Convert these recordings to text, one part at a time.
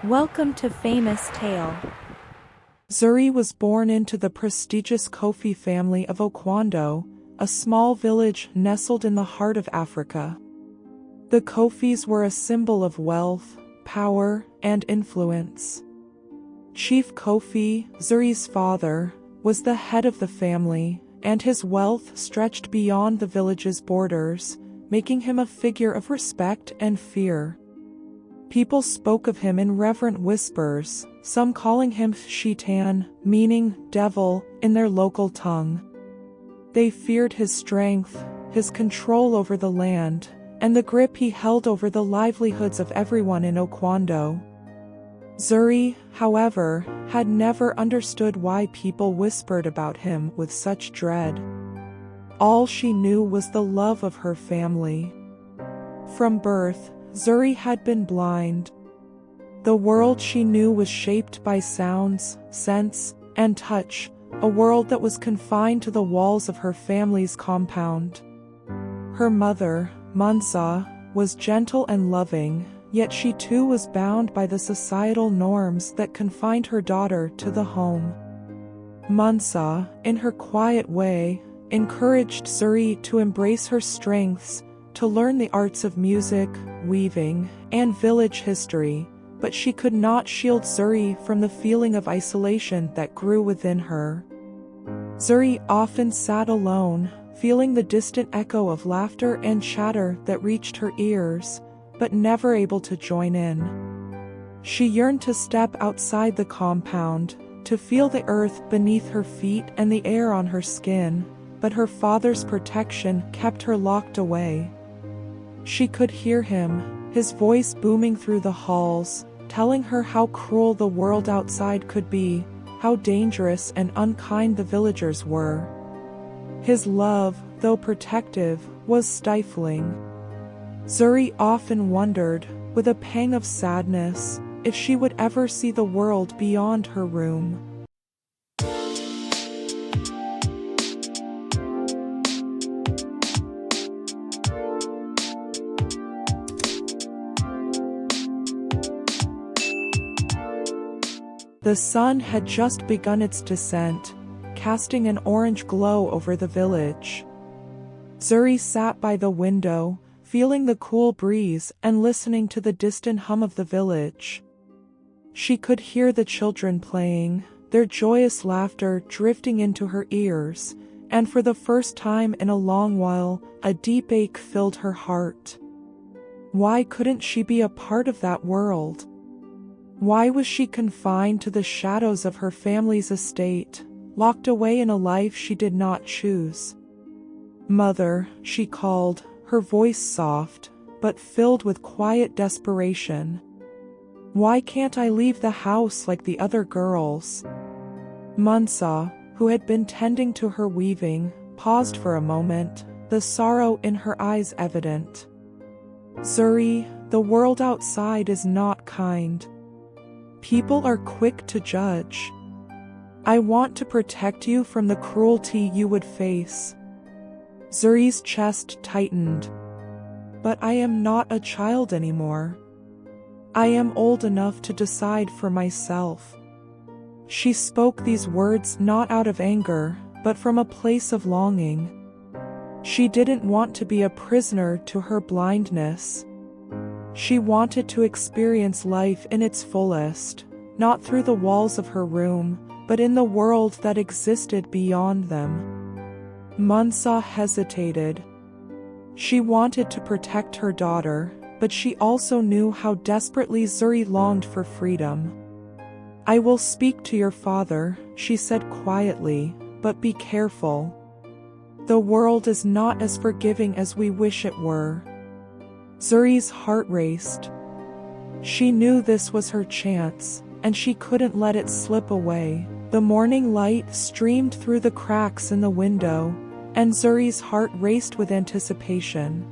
Welcome to Famous Tale. Zuri was born into the prestigious Kofi family of Oquendo, a small village nestled in the heart of Africa. The Kofis were a symbol of wealth, power, and influence. Chief Kofi, Zuri's father, was the head of the family, and his wealth stretched beyond the village's borders, making him a figure of respect and fear. People spoke of him in reverent whispers, some calling him Shitan, meaning devil, in their local tongue. They feared his strength, his control over the land, and the grip he held over the livelihoods of everyone in Oquendo. Zuri, however, had never understood why people whispered about him with such dread. All she knew was the love of her family. From birth, Zuri had been blind. The world she knew was shaped by sounds, scents, and touch, a world that was confined to the walls of her family's compound. Her mother, Mansa, was gentle and loving, yet she too was bound by the societal norms that confined her daughter to the home. Mansa, in her quiet way, encouraged Zuri to embrace her strengths, to learn the arts of music, weaving, and village history, but she could not shield Zuri from the feeling of isolation that grew within her. Zuri often sat alone, feeling the distant echo of laughter and chatter that reached her ears, but never able to join in. She yearned to step outside the compound, to feel the earth beneath her feet and the air on her skin, but her father's protection kept her locked away. She could hear him, his voice booming through the halls, telling her how cruel the world outside could be, how dangerous and unkind the villagers were. His love, though protective, was stifling. Zuri often wondered, with a pang of sadness, if she would ever see the world beyond her room. The sun had just begun its descent, casting an orange glow over the village. Zuri sat by the window, feeling the cool breeze and listening to the distant hum of the village. She could hear the children playing, their joyous laughter drifting into her ears, and for the first time in a long while, a deep ache filled her heart. Why couldn't she be a part of that world? Why was she confined to the shadows of her family's estate, locked away in a life she did not choose? "Mother," she called, her voice soft, but filled with quiet desperation. "Why can't I leave the house like the other girls?" Mansa, who had been tending to her weaving, paused for a moment, the sorrow in her eyes evident. "Zuri, the world outside is not kind. People are quick to judge. I want to protect you from the cruelty you would face." Zuri's chest tightened. "But I am not a child anymore. I am old enough to decide for myself." She spoke these words not out of anger, but from a place of longing. She didn't want to be a prisoner to her blindness. She wanted to experience life in its fullest, not through the walls of her room, but in the world that existed beyond them. Mansa hesitated. She wanted to protect her daughter, but she also knew how desperately Zuri longed for freedom. "I will speak to your father," she said quietly, "but be careful. The world is not as forgiving as we wish it were." Zuri's heart raced. She knew this was her chance, and she couldn't let it slip away. The morning light streamed through the cracks in the window, and Zuri's heart raced with anticipation.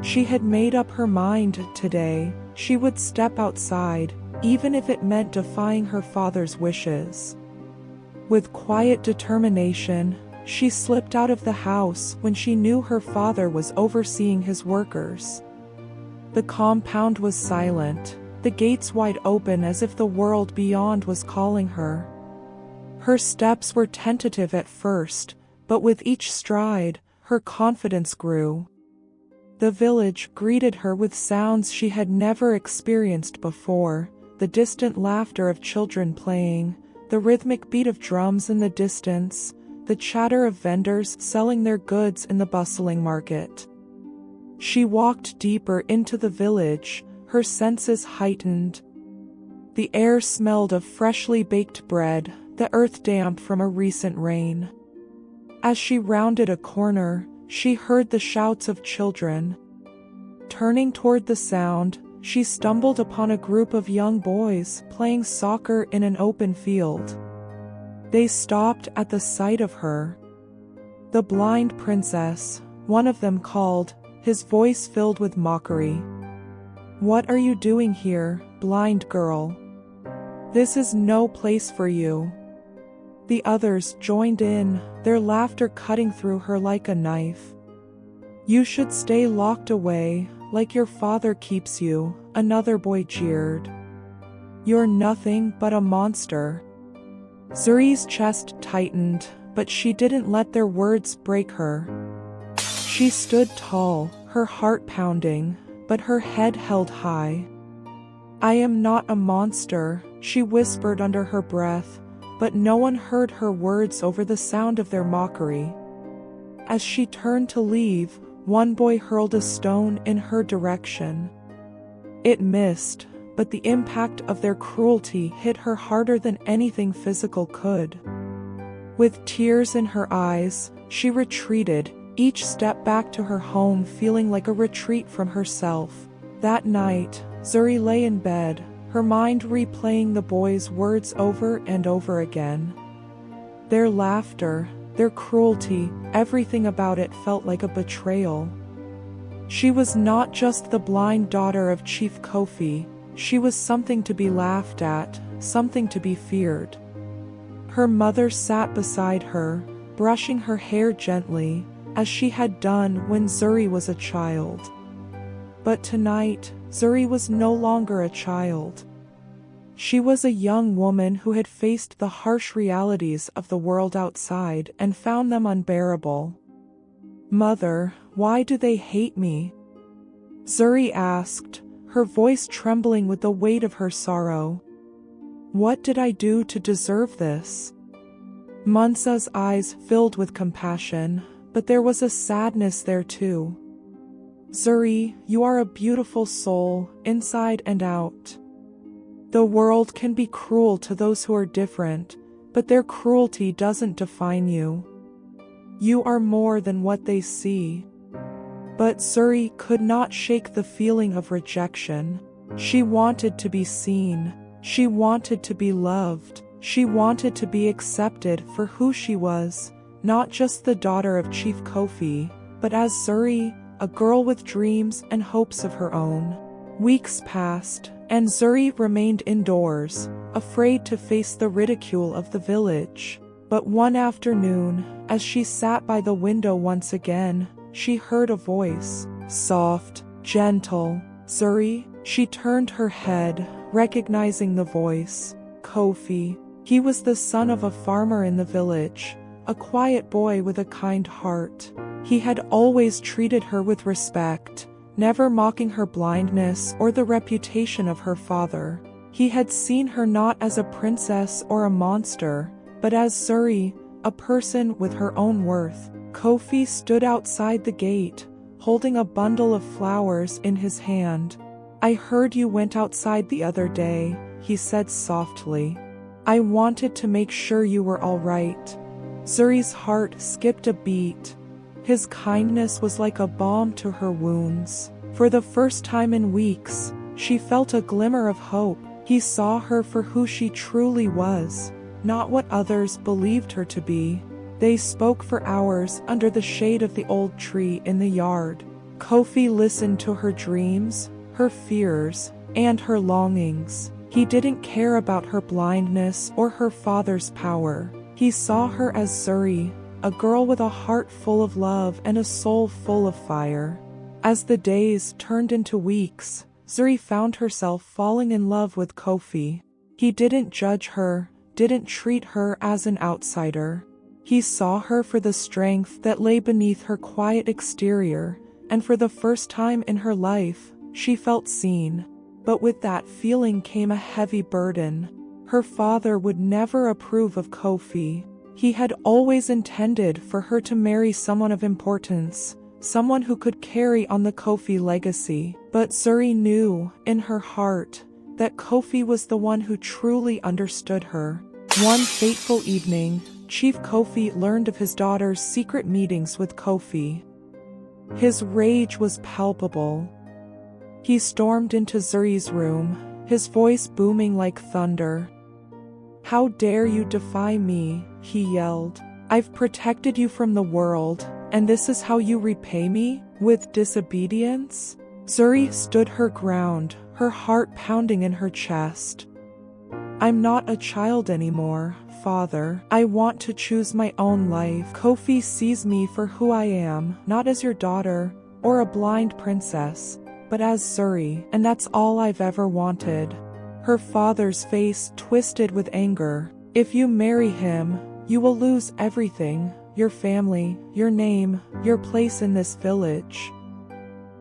She had made up her mind today, she would step outside, even if it meant defying her father's wishes. With quiet determination, she slipped out of the house when she knew her father was overseeing his workers. The compound was silent, the gates wide open as if the world beyond was calling her. Her steps were tentative at first, but with each stride, her confidence grew. The village greeted her with sounds she had never experienced before, the distant laughter of children playing, the rhythmic beat of drums in the distance, the chatter of vendors selling their goods in the bustling market. She walked deeper into the village, her senses heightened. The air smelled of freshly baked bread, the earth damp from a recent rain. As she rounded a corner, she heard the shouts of children. Turning toward the sound, she stumbled upon a group of young boys playing soccer in an open field. They stopped at the sight of her. "The blind princess," one of them called, his voice filled with mockery. "What are you doing here, blind girl? This is no place for you." The others joined in, their laughter cutting through her like a knife. "You should stay locked away, like your father keeps you," another boy jeered. "You're nothing but a monster." Zuri's chest tightened, but she didn't let their words break her. She stood tall, her heart pounding, but her head held high. "I am not a monster," she whispered under her breath, but no one heard her words over the sound of their mockery. As she turned to leave, one boy hurled a stone in her direction. It missed, but the impact of their cruelty hit her harder than anything physical could. With tears in her eyes, she retreated, each step back to her home feeling like a retreat from herself. That night, Zuri lay in bed, her mind replaying the boys' words over and over again. Their laughter, their cruelty, everything about it felt like a betrayal. She was not just the blind daughter of Chief Kofi, she was something to be laughed at, something to be feared. Her mother sat beside her, brushing her hair gently, as she had done when Zuri was a child. But tonight, Zuri was no longer a child. She was a young woman who had faced the harsh realities of the world outside and found them unbearable. "Mother, why do they hate me?" Zuri asked, her voice trembling with the weight of her sorrow. "What did I do to deserve this?" Mansa's eyes filled with compassion, but there was a sadness there too. "Zuri, you are a beautiful soul, inside and out. The world can be cruel to those who are different, but their cruelty doesn't define you. You are more than what they see." But Zuri could not shake the feeling of rejection. She wanted to be seen. She wanted to be loved. She wanted to be accepted for who she was, not just the daughter of Chief Kofi, but as Zuri, a girl with dreams and hopes of her own. Weeks passed, and Zuri remained indoors, afraid to face the ridicule of the village. But one afternoon, as she sat by the window once again, she heard a voice, soft, gentle. "Zuri?" She turned her head, recognizing the voice. Kofi. He was the son of a farmer in the village, a quiet boy with a kind heart. He had always treated her with respect, never mocking her blindness or the reputation of her father. He had seen her not as a princess or a monster, but as Zuri, a person with her own worth. Kofi stood outside the gate, holding a bundle of flowers in his hand. "I heard you went outside the other day," he said softly. "I wanted to make sure you were all right." Zuri's heart skipped a beat. His kindness was like a balm to her wounds. For the first time in weeks, she felt a glimmer of hope. He saw her for who she truly was, not what others believed her to be. They spoke for hours under the shade of the old tree in the yard. Kofi listened to her dreams, her fears, and her longings. He didn't care about her blindness or her father's power. He saw her as Zuri, a girl with a heart full of love and a soul full of fire. As the days turned into weeks, Zuri found herself falling in love with Kofi. He didn't judge her, didn't treat her as an outsider. He saw her for the strength that lay beneath her quiet exterior, and for the first time in her life, she felt seen. But with that feeling came a heavy burden. Her father would never approve of Kofi. He had always intended for her to marry someone of importance, someone who could carry on the Kofi legacy. But Zuri knew, in her heart, that Kofi was the one who truly understood her. One fateful evening, Chief Kofi learned of his daughter's secret meetings with Kofi. His rage was palpable. He stormed into Zuri's room, his voice booming like thunder. "How dare you defy me?" he yelled. "I've protected you from the world, and this is how you repay me? With disobedience?" Zuri stood her ground, her heart pounding in her chest. "I'm not a child anymore, Father. I want to choose my own life. Kofi sees me for who I am, not as your daughter, or a blind princess, but as Zuri, and that's all I've ever wanted." Her father's face twisted with anger. "If you marry him, you will lose everything, your family, your name, your place in this village."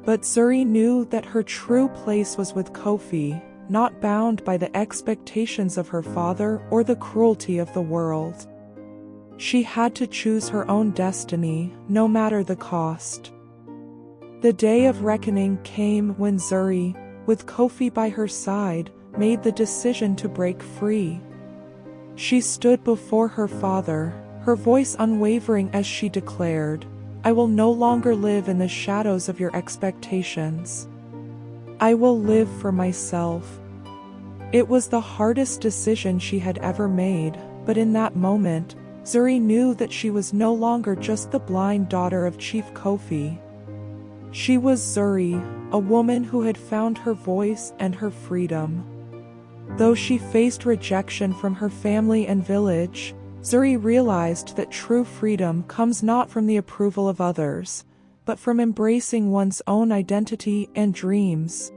But Zuri knew that her true place was with Kofi, not bound by the expectations of her father or the cruelty of the world. She had to choose her own destiny, no matter the cost. The day of reckoning came when Zuri, with Kofi by her side, made the decision to break free. She stood before her father, her voice unwavering as she declared, "I will no longer live in the shadows of your expectations. I will live for myself." It was the hardest decision she had ever made, but in that moment, Zuri knew that she was no longer just the blind daughter of Chief Kofi. She was Zuri, a woman who had found her voice and her freedom. Though she faced rejection from her family and village, Zuri realized that true freedom comes not from the approval of others, but from embracing one's own identity and dreams.